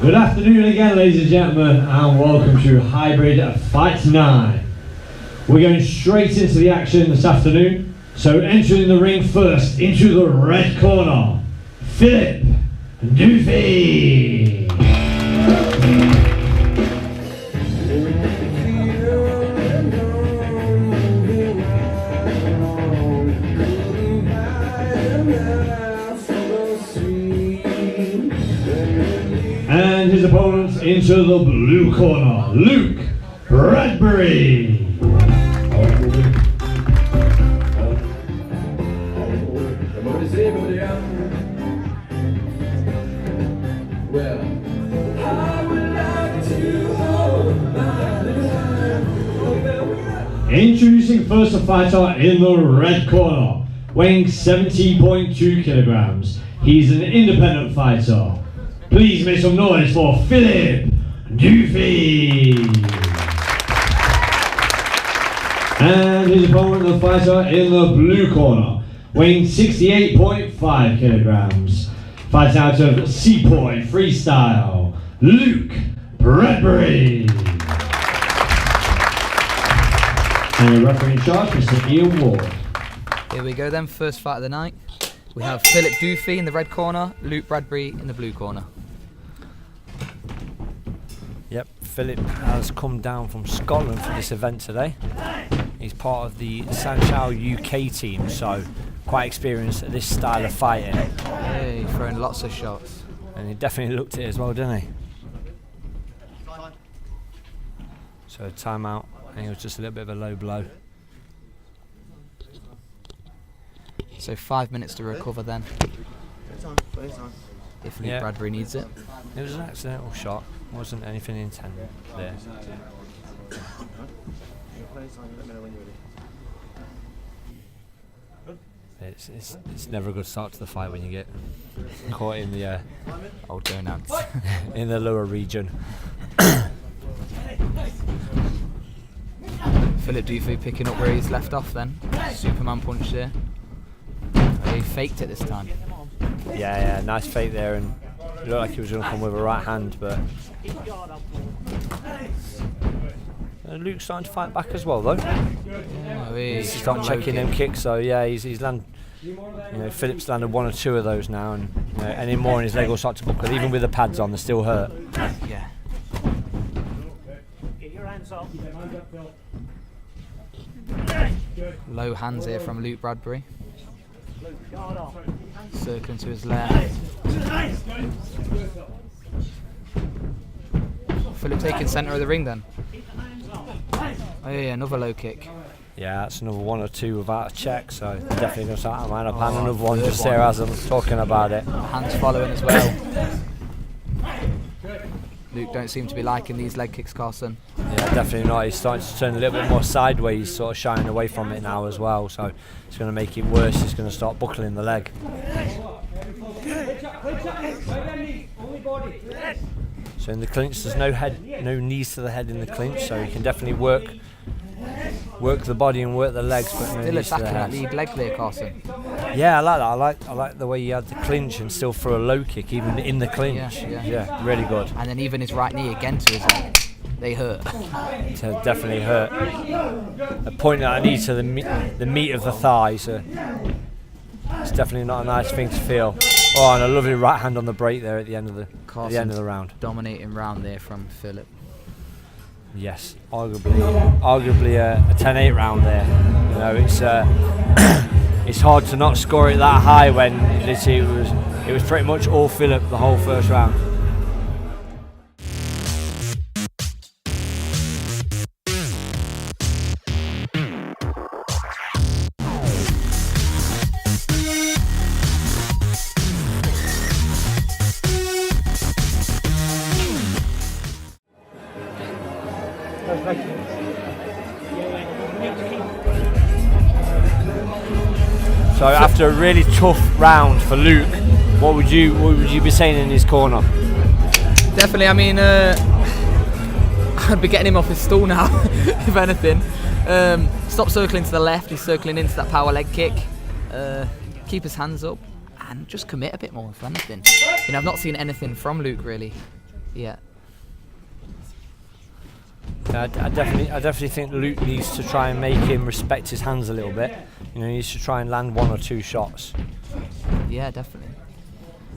Good afternoon again, ladies and gentlemen, and welcome to Hybrid Fight 9. We're going straight into the action this afternoon. So entering the ring first, into the red corner, Philip Duthie. And his opponent into the blue corner, Luke Bradbury. Introducing first a fighter in the red corner, weighing 70.2 kilograms. He's an independent fighter. Please make some noise for Philip Duthie. And his opponent, the fighter in the blue corner, weighing 68.5 kilograms. Fights out of Sepoy Freestyle, Luke Bradbury. And the referee in charge, Mr. Ian Ward. Here we go then, first fight of the night. We have Philip Duthie in the red corner, Luke Bradbury in the blue corner. Yep, Philip has come down from Scotland for this event today. He's part of the Sanshou UK team, so quite experienced at this style of fighting. Yeah, he's throwing lots of shots. And he definitely looked it as well, didn't he? So timeout, and it was just a little bit of a low blow. So 5 minutes to recover then. If Luke Bradbury needs it. It was an accidental shot, wasn't anything intended there. It's never a good start to the fight when you get caught in the old donuts in the lower region. Philip Duthie picking up where he's left off then. Superman punch there. He faked it this time. Yeah, nice fake there, and it looked like he was going to come with a right hand, but Luke's starting to fight back as well, though. Yeah, he's starting checking them kicks, so yeah, he's landed. You know, Philip's landed one or two of those now, and any more and his leg will start to buckle. Even with the pads on, they still hurt. Yeah. Low hands here from Luke Bradbury. Circling to his left. Philip taking centre of the ring then. Oh yeah, another low kick. Yeah, that's another one or two without a check, so definitely going to start to line up. And another one just there as I'm talking about it. Hands following as well. Luke don't seem to be liking these leg kicks, Carson. Yeah, definitely not. He's starting to turn a little bit more sideways, sort of shying away from it now as well. So it's going to make it worse. He's going to start buckling the leg. So in the clinch, there's no knees to the head in the clinch, so you can definitely work the body and work the legs, but no still knees to the attacking head. that lead leg there, Carson. Yeah, I like that. I like the way he had the clinch and still threw a low kick even in the clinch. Yeah, really good. And then even his right knee again to his leg. They hurt. To definitely hurt. A point that I need to the meat of the thigh, so it's definitely not a nice thing to feel. Oh, and a lovely right hand on the break there at the end of the round. Dominating round there from Philip. Yes, arguably a 10-8 round there. You know, it's it's hard to not score it that high when it was pretty much all Philip the whole first round. So after a really tough round for Luke, what would you be saying in his corner? Definitely, I mean, I'd be getting him off his stool now, if anything. Stop circling to the left, he's circling into that power leg kick. Keep his hands up and just commit a bit more, if anything. You know, I've not seen anything from Luke really. Yeah. I definitely think Luke needs to try and make him respect his hands a little bit. You know, he needs to try and land 1 or 2 shots. Yeah, definitely.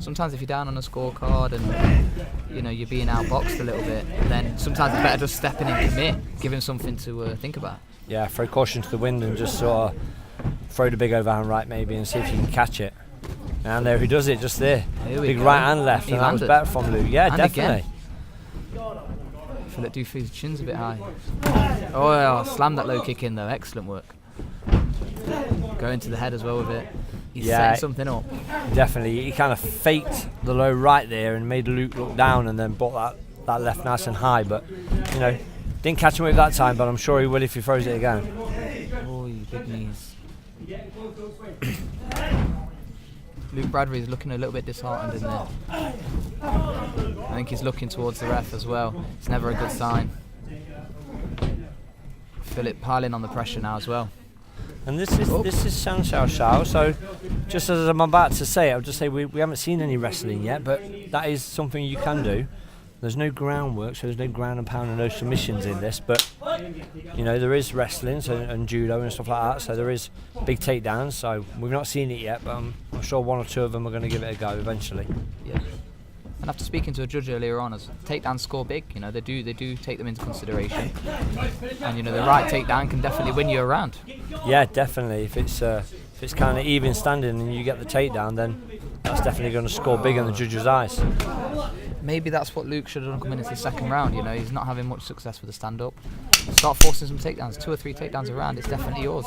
Sometimes if you're down on a scorecard and you know you're being outboxed a little bit, then sometimes it's better just stepping in and commit, give him something to think about. Yeah, throw caution to the wind and just sort of throw the big overhand right maybe and see if you can catch it. And there he does it, just there. Big go. Right and left, and that was better from Luke. Yeah, and definitely. Philip Duthie's chin's a bit high. Oh, slammed that low kick in though. Excellent work. Going to the head as well with it. He's setting something up. Definitely. He kind of faked the low right there and made Luke look down and then brought that left nice and high. But, you know, didn't catch him with that time, but I'm sure he will if he throws it again. Oh, you big knees. Luke Bradbury is looking a little bit disheartened in there. I think he's looking towards the ref as well. It's never a good sign. Philip piling on the pressure now as well. And this is Sanshou, so just as I'm about to say, I'll just say we haven't seen any wrestling yet, but that is something you can do. There's no groundwork, so there's no ground and pound and no submissions in this, but you know there is wrestling and judo and stuff like that, so there is big takedowns. So we've not seen it yet, but I'm sure 1 or 2 of them are going to give it a go eventually. Yeah. And after speaking to a judge earlier on, as takedowns score big, you know they do take them into consideration, and you know the right takedown can definitely win you a round. Yeah, definitely. If it's kind of even standing and you get the takedown, then that's definitely going to score big in the judge's eyes. Maybe that's what Luke should have done coming into the second round. You know, he's not having much success with the stand-up. Start forcing some takedowns, 2 or 3 takedowns a round. It's definitely yours.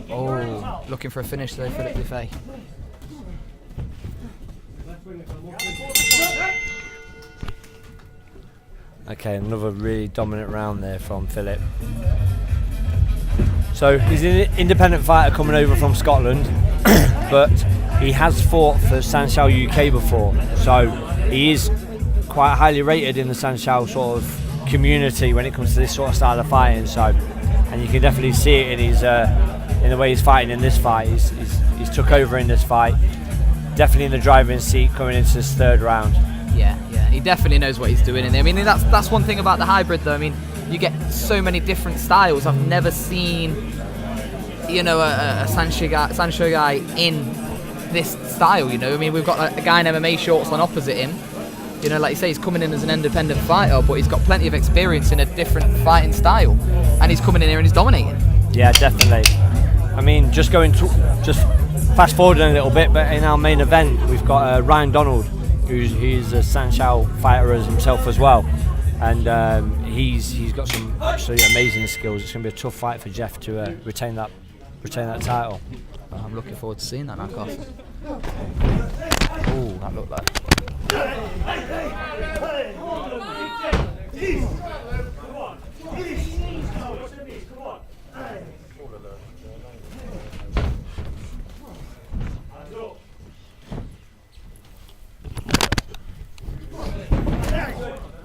Oh, looking for a finish though, Philip Duthie. Okay, another really dominant round there from Philip. So he's an independent fighter coming over from Scotland, but he has fought for Sanshou UK before, so he is quite highly rated in the Sanshou sort of community when it comes to this sort of style of fighting. So, and you can definitely see it in his in the way he's fighting in this fight. He's took over in this fight. Definitely in the driving seat coming into this 3rd round. Yeah, he definitely knows what he's doing in there. I mean, that's one thing about the hybrid though. I mean, you get so many different styles. I've never seen, you know, a Sanshou guy in this style. You know, I mean, we've got a guy in MMA shorts on opposite him. You know, like you say, he's coming in as an independent fighter, but he's got plenty of experience in a different fighting style, and he's coming in here and he's dominating. Yeah, definitely. I mean, just fast forwarding a little bit, but in our main event, we've got Ryan Donald, he's a Sanshou fighter as himself as well, and he's got some absolutely amazing skills. It's going to be a tough fight for Jeff to retain that title. Well, I'm looking forward to seeing that knockoff. Oh, that looked like.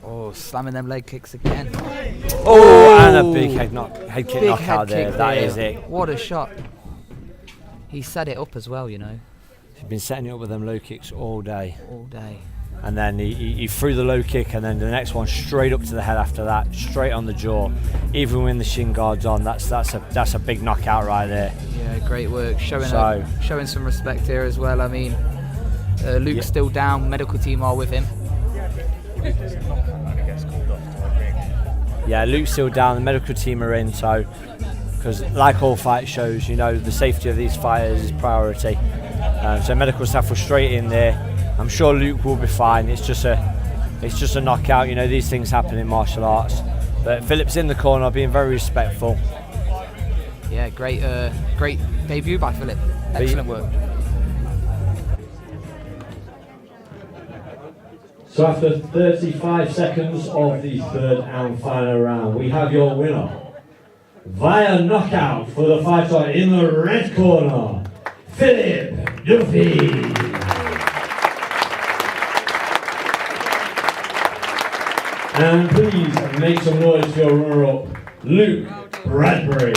Oh, slamming them leg kicks again. Oh, and a big head kick knockout there. That is it. What a shot. He set it up as well, you know. He's been setting it up with them low kicks all day. All day. And then he threw the low kick, and then the next one straight up to the head after that, straight on the jaw. Even when the shin guard's on, that's a big knockout right there. Yeah, great work. Showing some respect here as well. I mean, Luke's still down. Medical team are with him. Yeah, Luke's still down. The medical team are in, so because like all fight shows, you know, the safety of these fighters is priority. So medical staff were straight in there. I'm sure Luke will be fine. It's just a knockout. You know, these things happen in martial arts. But Philip's in the corner, being very respectful. Yeah, great debut by Philip. Excellent work. So after 35 seconds of the 3rd and final round, we have your winner via knockout for the fighter in the red corner, Philip Duthie. And please make some noise for your runner-up, Luke Bradbury.